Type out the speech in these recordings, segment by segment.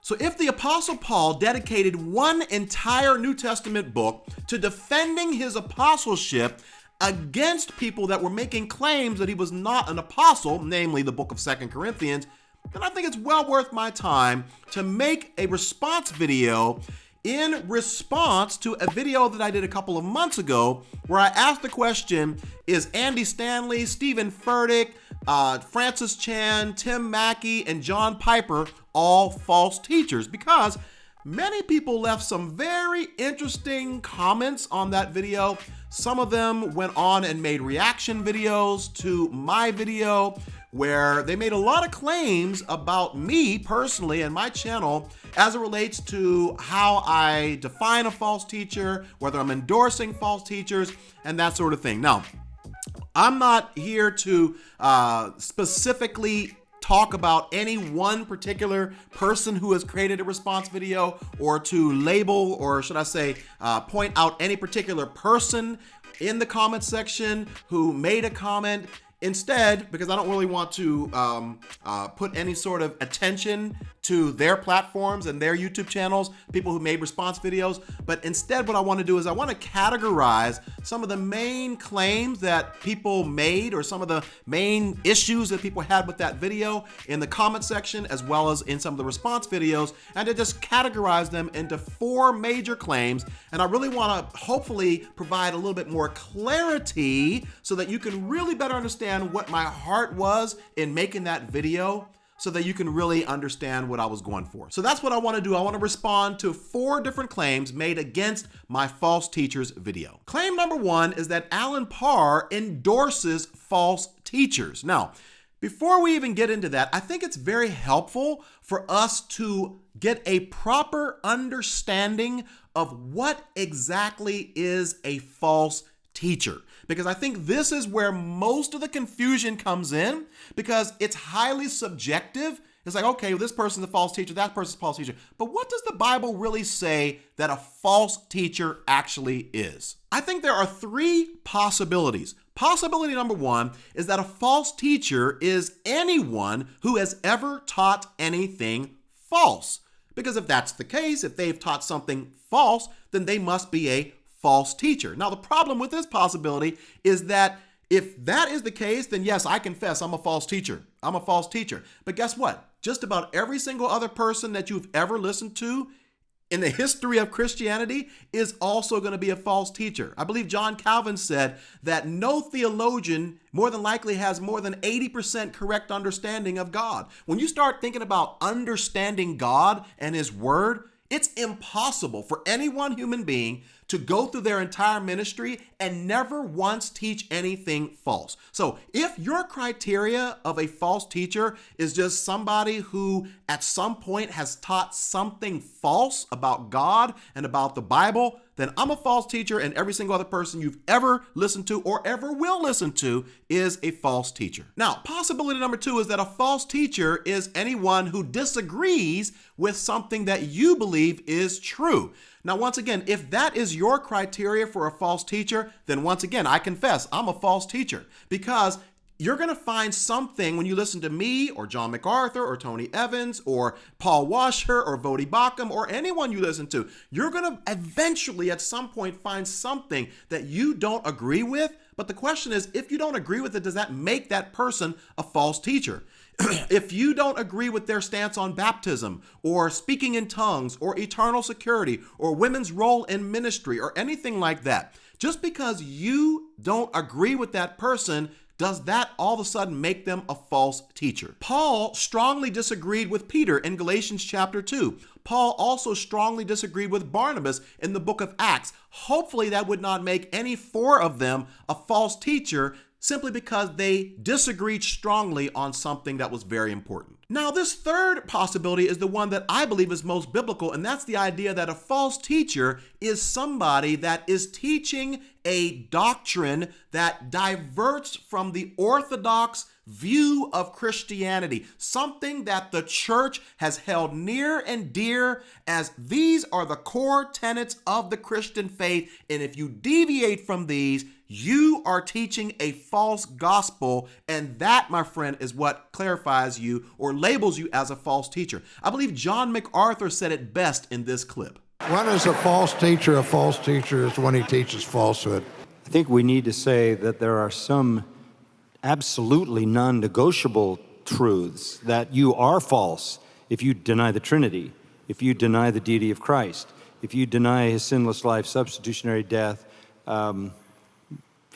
So if the Apostle Paul dedicated one entire New Testament book to defending his apostleship against people that were making claims that he was not an apostle, namely the book of 2 Corinthians, then I think it's well worth my time to make a response video in response to a video that I did a couple of months ago where I asked the question, is Andy Stanley, Stephen Furtick, Francis Chan, Tim Mackie, and John Piper all false teachers? Because many people left some very interesting comments on that video. Some of them went on and made reaction videos to my video where they made a lot of claims about me personally and my channel as it relates to how I define a false teacher, whether I'm endorsing false teachers, and that sort of thing. Now, I'm not here to specifically talk about any one particular person who has created a response video, or to label, or should I say, point out any particular person in the comment section who made a comment. Instead, because I don't really want to put any sort of attention to their platforms and their YouTube channels, people who made response videos, but instead what I want to do is I want to categorize some of the main claims that people made, or some of the main issues that people had with that video in the comment section, as well as in some of the response videos, and to just categorize them into 4 major claims. And I really want to hopefully provide a little bit more clarity so that you can really better understand what my heart was in making that video, so that you can really understand what I was going for. So that's what I want to do. I want to respond to 4 different claims made against my false teachers video. Claim number 1 is that Alan Parr endorses false teachers. Now, before we even get into that, I think it's very helpful for us to get a proper understanding of what exactly is a false teacher, because I think this is where most of the confusion comes in, because it's highly subjective. It's like, okay, well, this person's a false teacher, that person's a false teacher. But what does the Bible really say that a false teacher actually is? I think there are 3 possibilities. Possibility number 1 is that a false teacher is anyone who has ever taught anything false. Because if that's the case, if they've taught something false, then they must be a false teacher. Now, the problem with this possibility is that if that is the case, then yes, I confess I'm a false teacher. I'm a false teacher. But guess what? Just about every single other person that you've ever listened to in the history of Christianity is also going to be a false teacher. I believe John Calvin said that no theologian more than likely has more than 80% correct understanding of God. When you start thinking about understanding God and His Word, it's impossible for any one human being to go through their entire ministry and never once teach anything false. So if your criteria of a false teacher is just somebody who at some point has taught something false about God and about the Bible, then I'm a false teacher, and every single other person you've ever listened to or ever will listen to is a false teacher. Now, possibility number 2 is that a false teacher is anyone who disagrees with something that you believe is true. Now, once again, if that is your criteria for a false teacher, then once again, I confess I'm a false teacher, because you're going to find something when you listen to me or John MacArthur or Tony Evans or Paul Washer or Vodi Bakum or anyone you listen to. You're going to eventually at some point find something that you don't agree with. But the question is, if you don't agree with it, does that make that person a false teacher? If you don't agree with their stance on baptism or speaking in tongues or eternal security or women's role in ministry or anything like that, just because you don't agree with that person, does that all of a sudden make them a false teacher? Paul strongly disagreed with Peter in Galatians chapter 2. Paul also strongly disagreed with Barnabas in the book of Acts. Hopefully that would not make any 4 of them a false teacher, simply because they disagreed strongly on something that was very important. Now, this third possibility is the one that I believe is most biblical, and that's the idea that a false teacher is somebody that is teaching a doctrine that diverts from the orthodox view of Christianity, something that the church has held near and dear as these are the core tenets of the Christian faith, and if you deviate from these, you are teaching a false gospel, and that, my friend, is what clarifies you or labels you as a false teacher. I believe John MacArthur said it best in this clip. When is a false teacher is when he teaches falsehood. I think we need to say that there are some absolutely non-negotiable truths that you are false if you deny the Trinity, if you deny the deity of Christ, if you deny his sinless life, substitutionary death,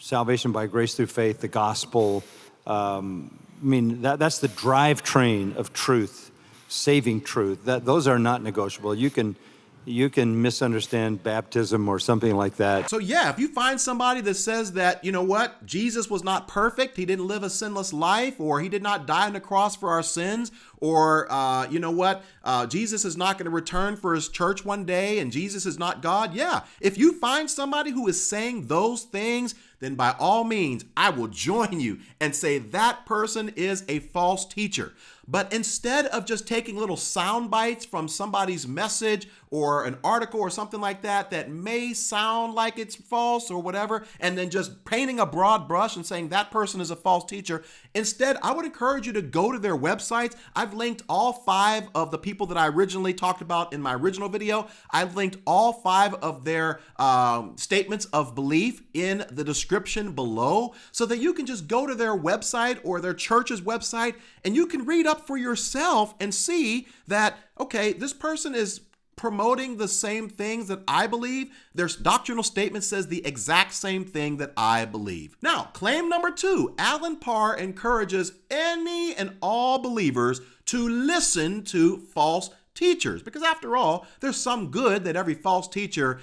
salvation by grace through faith, the gospel. That's the drivetrain of truth, saving truth. Those are not negotiable. You can misunderstand baptism or something like that. So yeah, if you find somebody that says that, you know what, Jesus was not perfect, he didn't live a sinless life, or he did not die on the cross for our sins, or you know what, Jesus is not going to return for his church one day, and Jesus is not God. Yeah, if you find somebody who is saying those things, then by all means, I will join you and say that person is a false teacher. But instead of just taking little sound bites from somebody's message or an article or something like that may sound like it's false or whatever, and then just painting a broad brush and saying that person is a false teacher, instead, I would encourage you to go to their websites. I've linked all 5 of the people that I originally talked about in my original video. I've linked all 5 of their statements of belief in the description below, so that you can just go to their website or their church's website and you can read up for yourself and see that, okay, this person is promoting the same things that I believe. Their doctrinal statement says the exact same thing that I believe. Now, claim number 2, Alan Parr encourages any and all believers to listen to false teachers, because after all, there's some good that every false teacher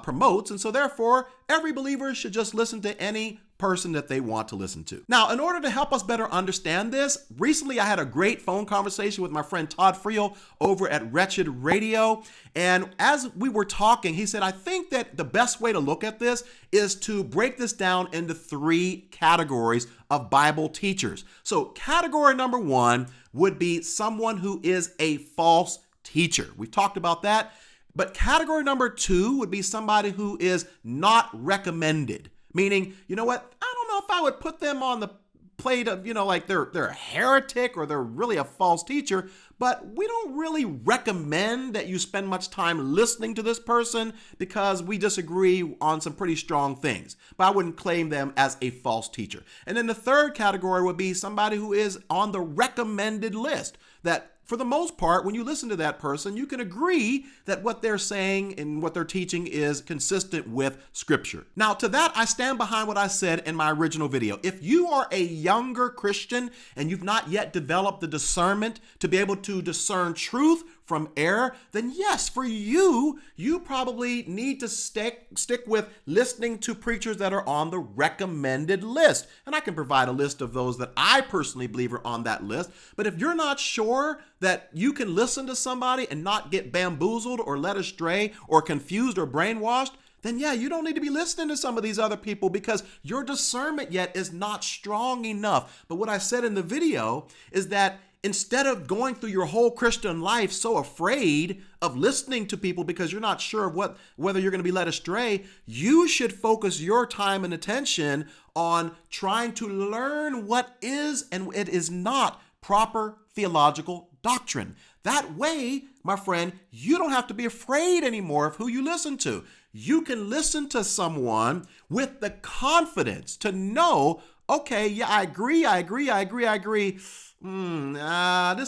promotes, and so therefore, every believer should just listen to any person that they want to listen to. Now, in order to help us better understand this, recently I had a great phone conversation with my friend Todd Friel over at Wretched Radio, and as we were talking, he said, I think that the best way to look at this is to break this down into 3 categories of Bible teachers. So category number 1 would be someone who is a false teacher. We've talked about that. But category number 2 would be somebody who is not recommended. Meaning, you know what? I don't know if I would put them on the plate of, like they're a heretic or they're really a false teacher, but we don't really recommend that you spend much time listening to this person because we disagree on some pretty strong things. But I wouldn't claim them as a false teacher. And then the third category would be somebody who is on the recommended list, that for the most part, when you listen to that person, you can agree that what they're saying and what they're teaching is consistent with Scripture. Now, to that, I stand behind what I said in my original video. If you are a younger Christian and you've not yet developed the discernment to be able to discern truth from error, then yes, for you probably need to stick with listening to preachers that are on the recommended list. And I can provide a list of those that I personally believe are on that list. But if you're not sure that you can listen to somebody and not get bamboozled or led astray or confused or brainwashed, then yeah, you don't need to be listening to some of these other people because your discernment yet is not strong enough. But what I said in the video is that instead of going through your whole Christian life so afraid of listening to people because you're not sure of whether you're going to be led astray, you should focus your time and attention on trying to learn what is and it is not proper theological doctrine. That way, my friend, you don't have to be afraid anymore of who you listen to. You can listen to someone with the confidence to know, okay, yeah, I agree. This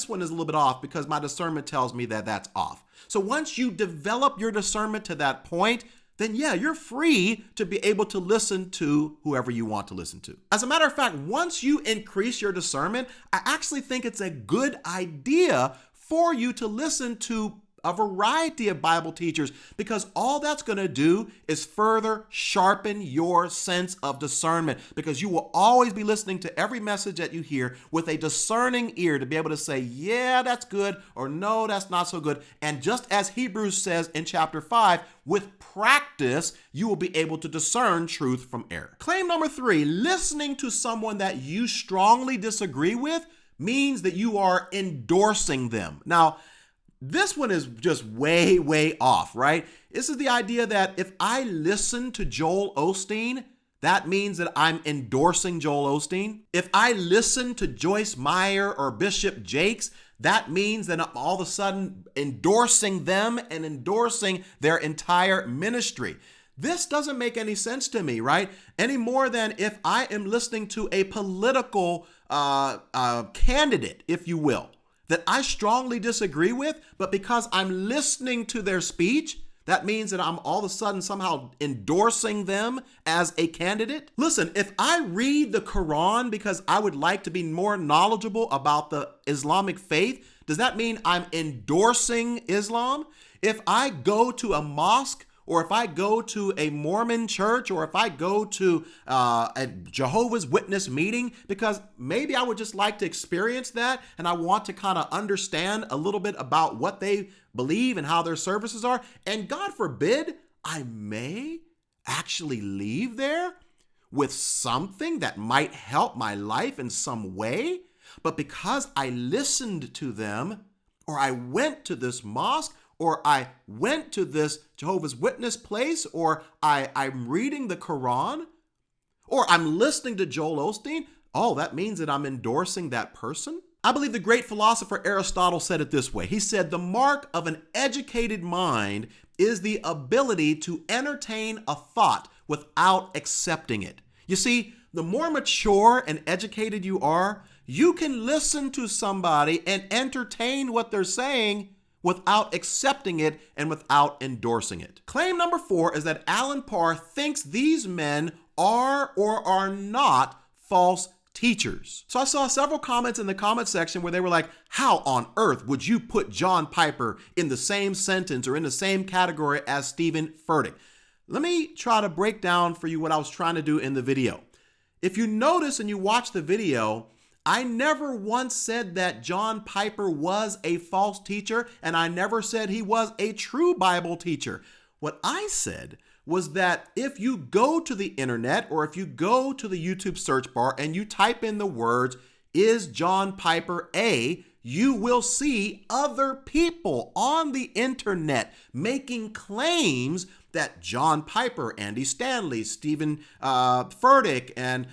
one is a little bit off because my discernment tells me that that's off. So once you develop your discernment to that point, then yeah, you're free to be able to listen to whoever you want to listen to. As a matter of fact, once you increase your discernment, I actually think it's a good idea for you to listen to a variety of Bible teachers, because all that's going to do is further sharpen your sense of discernment, because you will always be listening to every message that you hear with a discerning ear to be able to say, yeah, that's good, or no, that's not so good. And just as Hebrews says in chapter 5, with practice, you will be able to discern truth from error. Claim number 3, listening to someone that you strongly disagree with means that you are endorsing them. Now, this one is just way, way off, right? This is the idea that if I listen to Joel Osteen, that means that I'm endorsing Joel Osteen. If I listen to Joyce Meyer or Bishop Jakes, that means that I'm all of a sudden endorsing them and endorsing their entire ministry. This doesn't make any sense to me, right? Any more than if I am listening to a political candidate, if you will, that I strongly disagree with, but because I'm listening to their speech, that means that I'm all of a sudden somehow endorsing them as a candidate. Listen, if I read the Quran because I would like to be more knowledgeable about the Islamic faith, does that mean I'm endorsing Islam? If I go to a mosque, or if I go to a Mormon church, or if I go to a Jehovah's Witness meeting, because maybe I would just like to experience that and I want to kind of understand a little bit about what they believe and how their services are, and God forbid, I may actually leave there with something that might help my life in some way, but because I listened to them, or I went to this mosque, or I went to this Jehovah's Witness place, or I'm reading the Quran, or I'm listening to Joel Osteen, oh, that means that I'm endorsing that person? I believe the great philosopher Aristotle said it this way. He said, the mark of an educated mind is the ability to entertain a thought without accepting it. You see, the more mature and educated you are, you can listen to somebody and entertain what they're saying without accepting it and without endorsing it. Claim number 4 is that Alan Parr thinks these men are or are not false teachers. So I saw several comments in the comment section where they were like, how on earth would you put John Piper in the same sentence or in the same category as Stephen Furtick? Let me try to break down for you what I was trying to do in the video. If you notice and you watch the video, I never once said that John Piper was a false teacher, and I never said he was a true Bible teacher. What I said was that if you go to the internet or if you go to the YouTube search bar and you type in the words, is John Piper a, you will see other people on the internet making claims that John Piper, Andy Stanley, Stephen Furtick, and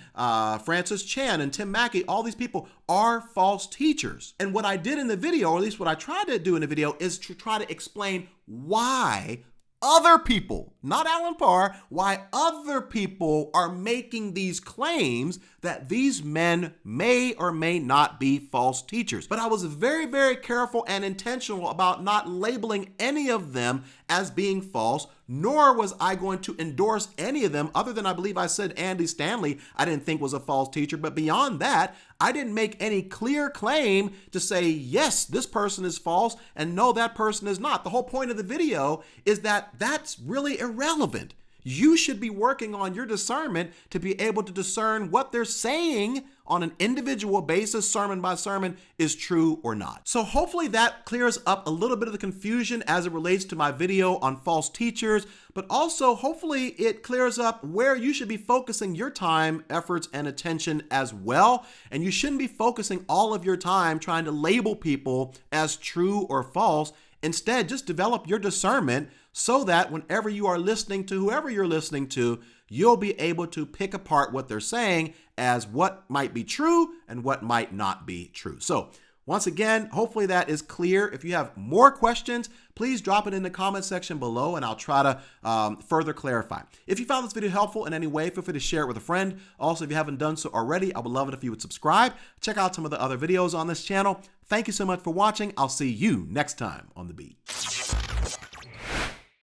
Francis Chan, and Tim Mackie, all these people are false teachers. And what I did in the video, or at least what I tried to do in the video, is to try to explain why other people, not Alan Parr, why other people are making these claims that these men may or may not be false teachers. But I was very, very careful and intentional about not labeling any of them as being false, nor was I going to endorse any of them, other than I believe I said Andy Stanley I didn't think was a false teacher. But beyond that, I didn't make any clear claim to say, yes, this person is false, and no, that person is not. The whole point of the video is that that's really irrelevant. You should be working on your discernment to be able to discern what they're saying on an individual basis, sermon by sermon, is true or not. So hopefully that clears up a little bit of the confusion as it relates to my video on false teachers, but also hopefully it clears up where you should be focusing your time, efforts, and attention as well. And you shouldn't be focusing all of your time trying to label people as true or false. Instead, just develop your discernment so that whenever you are listening to whoever you're listening to, you'll be able to pick apart what they're saying as what might be true and what might not be true. So once again, hopefully that is clear. If you have more questions, please drop it in the comment section below and I'll try to further clarify. If you found this video helpful in any way, feel free to share it with a friend. Also, if you haven't done so already, I would love it if you would subscribe. Check out some of the other videos on this channel. Thank you so much for watching. I'll see you next time on The Beat.